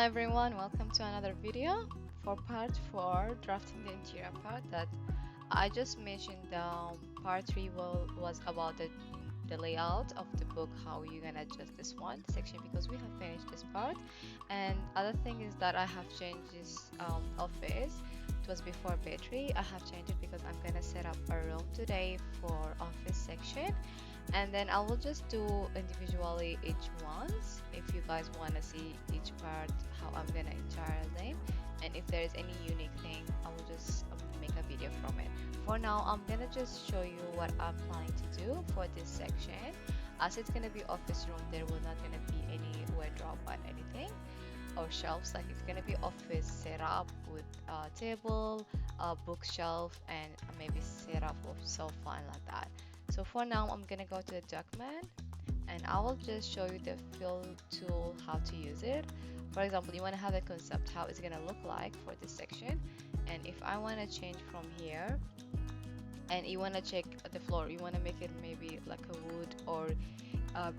everyone, welcome to another video for part 4 drafting the interior part that I just mentioned. Part 3 was about the layout of the book, how you're gonna adjust this one section because we have finished this part. And other thing is that I have changed this office. It was before battery. I have changed it because I'm gonna set up a room today for office section, and then I will just do individually each ones if you guys want to see each part how I'm gonna entire them, and if there is any unique thing I will just make a video from it. For now I'm gonna just show you what I'm planning to do for this section. As it's gonna be office room, there will not gonna be any wardrobe or anything or shelves. Like, it's gonna be office setup with a table, a bookshelf, and maybe setup of sofa and like that. So for now I'm gonna go to the document and I will just show you the fill tool, how to use it. For example, you want to have a concept how it's gonna look like for this section, and if I want to change from here and you want to check the floor, you want to make it maybe like a wood or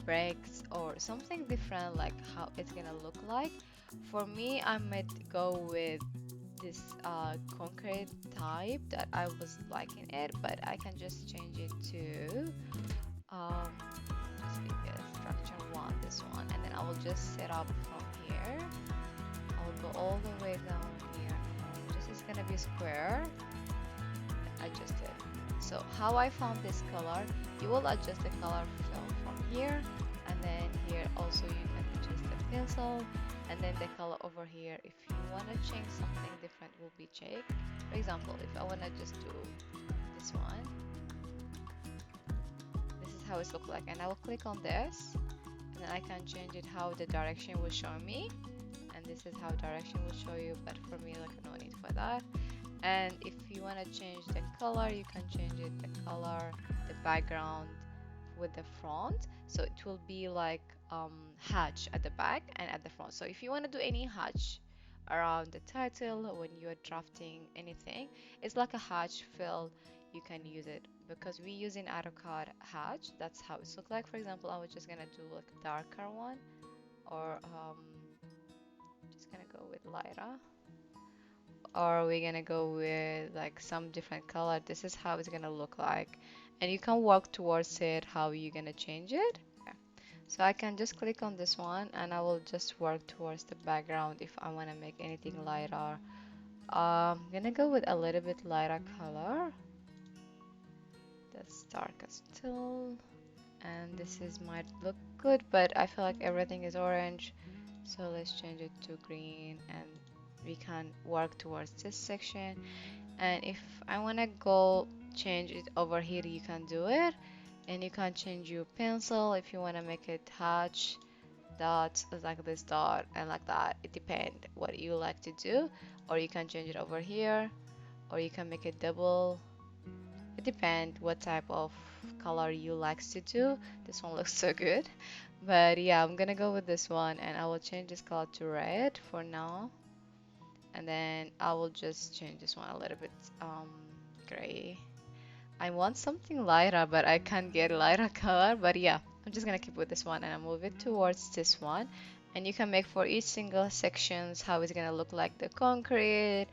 bricks or something different, like how it's gonna look like. For me, I might go with this concrete type that I was liking it, but I can just change it to um, just give it a structure one, this one, and then I will just set up from here. I will go all the way down here. This is gonna be square. Adjust it. So how I found this color, you will adjust the color from here, and then here also you can adjust the pencil, and then the color over here. If you want to change something different, will be checked. For example, if I want to just do this one, this is how it look like, and I will click on this, and then I can change it how the direction will show me, and this is how direction will show you, but for me, like, no need for that. And if you want to change the color, you can change it, the color, the background with the front, so it will be like hatch at the back and at the front. So if you want to do any hatch around the title when you're drafting anything, it's like a hatch fill, you can use it because we use in AutoCAD hatch. That's how it looks like. For example, I was just gonna do like a darker one, or just gonna go with lighter, or we're gonna go with like some different color. This is how it's gonna look like, and you can work towards it how you're gonna change it. Okay. So I can just click on this one and I will just work towards the background if I want to make anything lighter. I'm gonna go with a little bit lighter color, that's darker still, and this is might look good, but I feel like everything is orange, so let's change it to green, and we can work towards this section. And if I want to go change it over here, you can do it, and you can change your pencil if you want to make it hatch dots like this dot and like that. It depends what you like to do, or you can change it over here, or you can make it double. It depends what type of color you like to do. This one looks so good, but yeah, I'm gonna go with this one, and I will change this color to red for now, and then I will just change this one a little bit gray. I want something lighter, but I can't get lighter color. But yeah, I'm just gonna keep with this one and I move it towards this one. And you can make for each single sections how it's gonna look like the concrete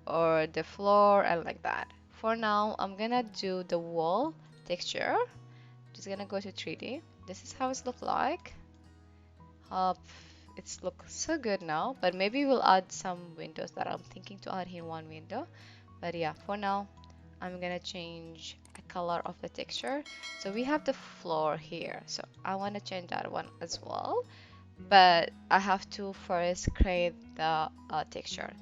or the floor and like that. For now, I'm gonna do the wall texture. Just gonna go to 3D. This is how it's look like. Uh, it's looks so good now, but maybe we'll add some windows that I'm thinking to add here one window. But yeah, for now, I'm gonna change a color of the texture. So we have the floor here, so I want to change that one as well, but I have to first create the texture.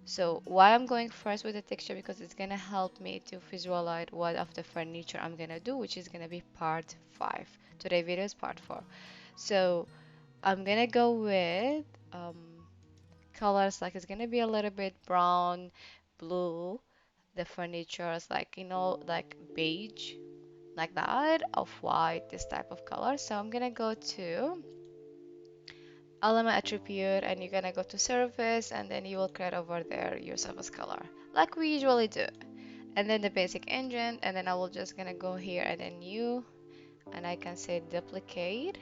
So why I'm going first with the texture, because it's gonna help me to visualize what of the furniture I'm gonna do, which is gonna be part 5. Today video is part 4. So I'm gonna go with colors, like it's gonna be a little bit brown, blue. The furniture is like, like beige, like that, off white, this type of color. So I'm gonna go to element attribute, and you're gonna go to surface, and then you will create over there your surface color like we usually do, and then the basic engine, and then I will just gonna go here and then new, and I can say duplicate,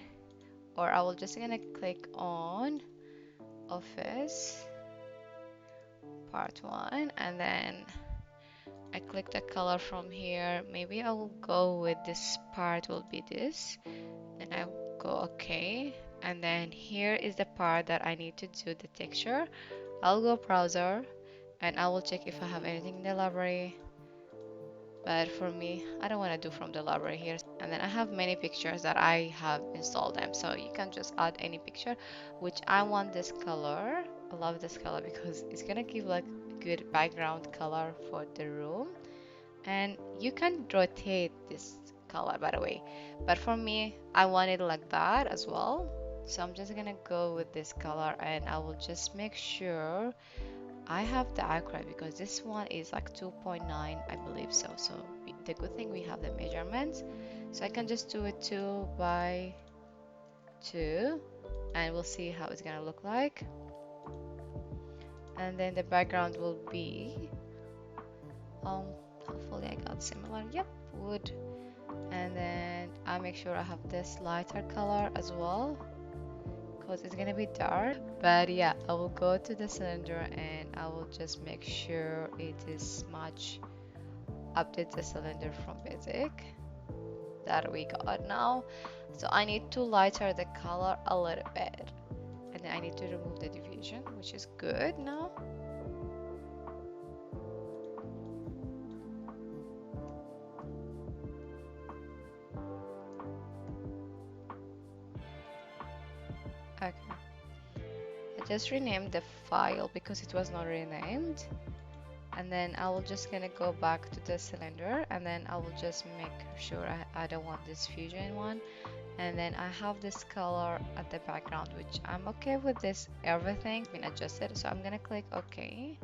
or I will just gonna click on office part 1, and then I click the color from here. Maybe I will go with this part will be this, and I go okay, and then here is the part that I need to do the texture. I'll go browser and I will check if I have anything in the library, but for me I don't want to do from the library here. And then I have many pictures that I have installed them, so you can just add any picture, which I want this color. I love this color because it's gonna give like good background color for the room, and you can rotate this color by the way, but for me I want it like that as well. So I'm just gonna go with this color, and I will just make sure I have the accurate, because this one is like 2.9 I believe so. So the good thing we have the measurements, so I can just do it 2 by 2 and we'll see how it's gonna look like. And then the background will be hopefully I got similar, yep, wood. And then I make sure I have this lighter color as well, because it's gonna be dark. But yeah, I will go to the cylinder and I will just make sure it is much. Update the cylinder from basic that we got now. So I need to lighter the color a little bit, and then I need to remove the diffusion, which is good now. Okay, I just renamed the file because it was not renamed, and then I will just gonna go back to the cylinder, and then I will just make sure I don't want this fusion one. And then I have this color at the background, which I'm okay with this everything been adjusted, so I'm gonna click OK,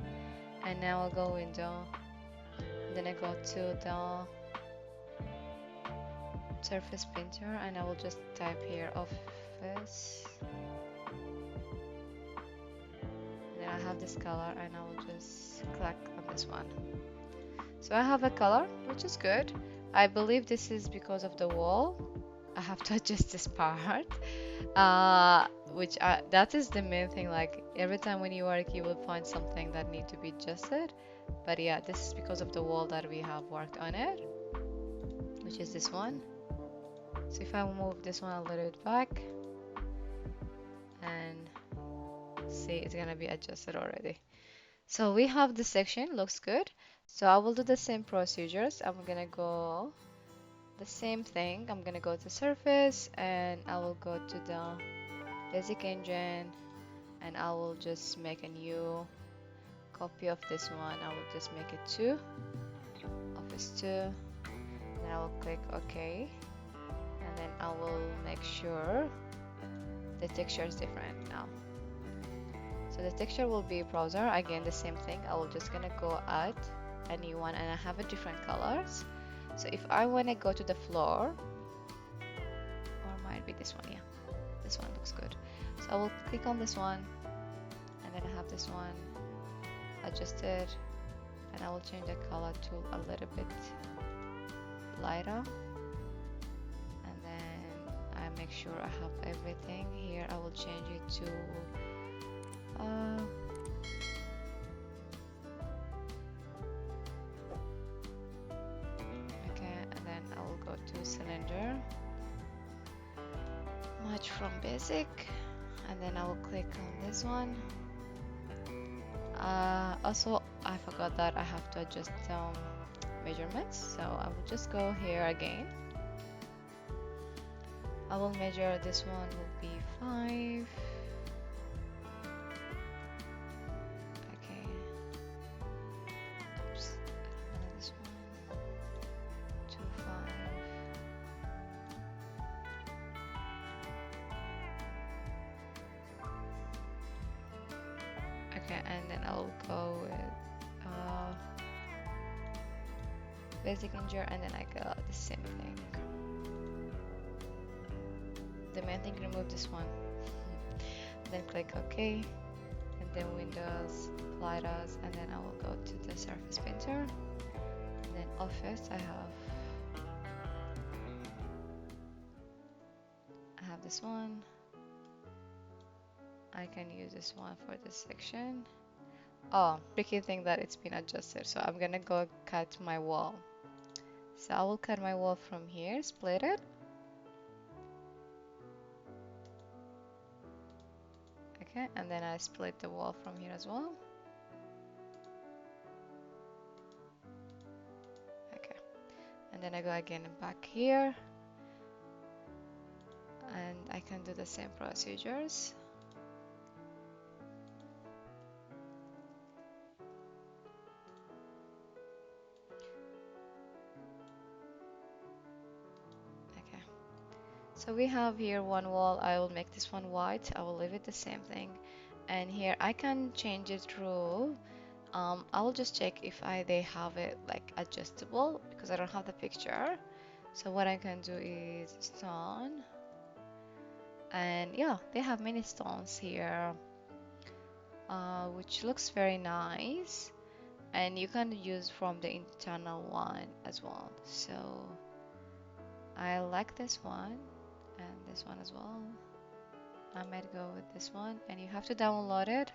and now I'll go window, then I go to the surface painter, and I will just type here office, and then I have this color, and I will just click on this one. So I have a color, which is good. I believe this is because of the wall. I have to adjust this part, that is the main thing. Like every time when you work, you will find something that need to be adjusted. But yeah, this is because of the wall that we have worked on it, which is this one. So if I move this one a little bit back, and see, it's gonna be adjusted already. So we have this section, looks good. So I will do the same procedures. I'm gonna go the same thing. I'm gonna go to surface, and I will go to the basic engine, and I will just make a new copy of this one. I will just make it 2, office 2, then I will click OK, and then I will make sure the texture is different now. So the texture will be browser, again the same thing. I will just gonna go add a new one, and I have a different colors. So if I want to go to the floor, or might be this one, yeah, this one looks good. So I will click on this one, and then I have this one adjusted, and I will change the color to a little bit lighter, and then I make sure I have everything here. I will change it to to cylinder, match from basic, and then I will click on this one. Also, I forgot that I have to adjust measurements, so I will just go here again. I will measure this one will be 5. Okay. Oops. And this one 2, 5. Okay, and then I'll go with basic injure, and then I got the same thing. The main thing, remove this one. Then click OK, and then Windows, Lighters, and then I will go to the Surface Painter, and then Office. I have this one. I can use this one for this section. Oh, tricky thing that it's been adjusted. So I'm gonna go cut my wall. So I will cut my wall from here, split it. Okay, and then I split the wall from here as well. Okay, and then I go again back here, and I can do the same procedures. Okay, so we have here one wall. I will make this one white. I will leave it the same thing. And here I can change it through. I will just check if they have it like adjustable because I don't have the picture. So what I can do is stone. And yeah, they have many stones here, which looks very nice. And you can use from the internal one as well. So I like this one and this one as well. I might go with this one, and you have to download it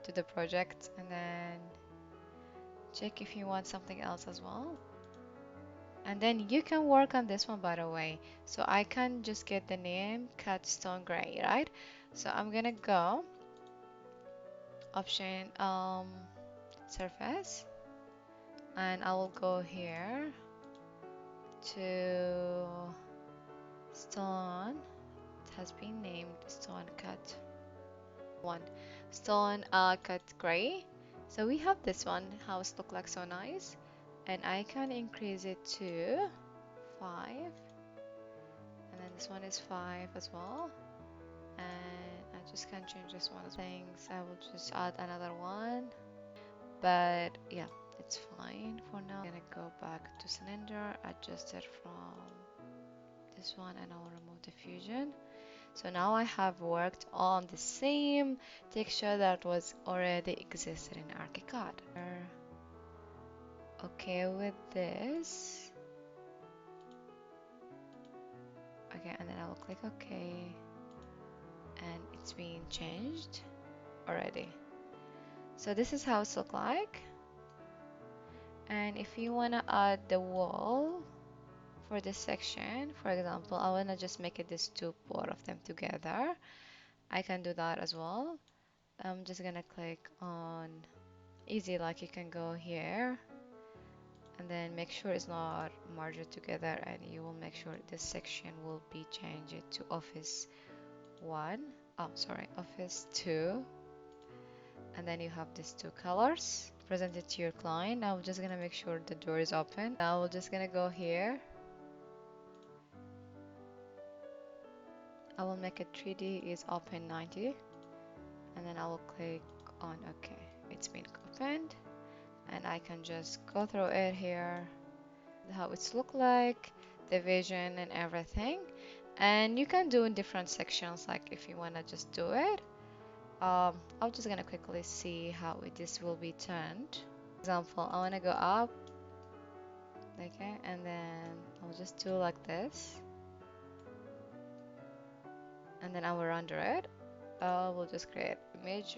to the project and then check if you want something else as well. And then you can work on this one, by the way. So I can just get the name cut stone gray, right? So I'm gonna go option surface, and I will go here to stone. It has been named stone cut one, stone cut gray. So we have this one, how it look like so nice, and I can increase it to 5, and then this one is 5 as well. And I just can change this one things. I will just add another one, but yeah, it's fine for now. I'm gonna go back to cylinder, adjust it from this one, and I will remove the fusion. So now I have worked on the same texture that was already existed in ArchiCad. Okay with this. Okay, and then I will click OK, and it's being changed already. So this is how it looks like. And if you want to add the wall for this section, for example, I want to just make it this two, both of them together. I can do that as well. I'm just gonna click on easy, like you can go here and then make sure it's not merged together, and you will make sure this section will be changed to office 1. Oh, sorry, office 2. And then you have these two colors. Present it to your client. I'm just gonna make sure the door is open. Now we're just gonna go here. I will make it 3D is open 90, and then I will click on OK. It's been opened, and I can just go through it here, how it's look like, the vision and everything. And you can do in different sections, like if you wanna just do it. I'm just gonna quickly see how this will be turned. For example, I wanna go up, okay, and then I'll just do like this, and then I will render it. We'll just create image.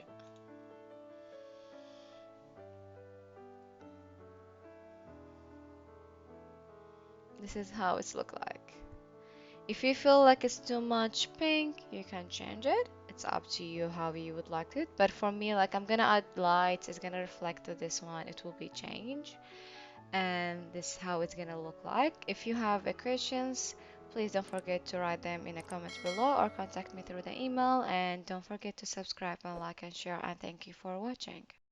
This is how it's look like. If you feel like it's too much pink, you can change it. It's up to you how you would like it. But for me, like I'm gonna add lights, it's gonna reflect to this one, it will be changed. And this is how it's gonna look like. If you have questions, please don't forget to write them in the comments below or contact me through the email. And don't forget to subscribe and like and share. And thank you for watching.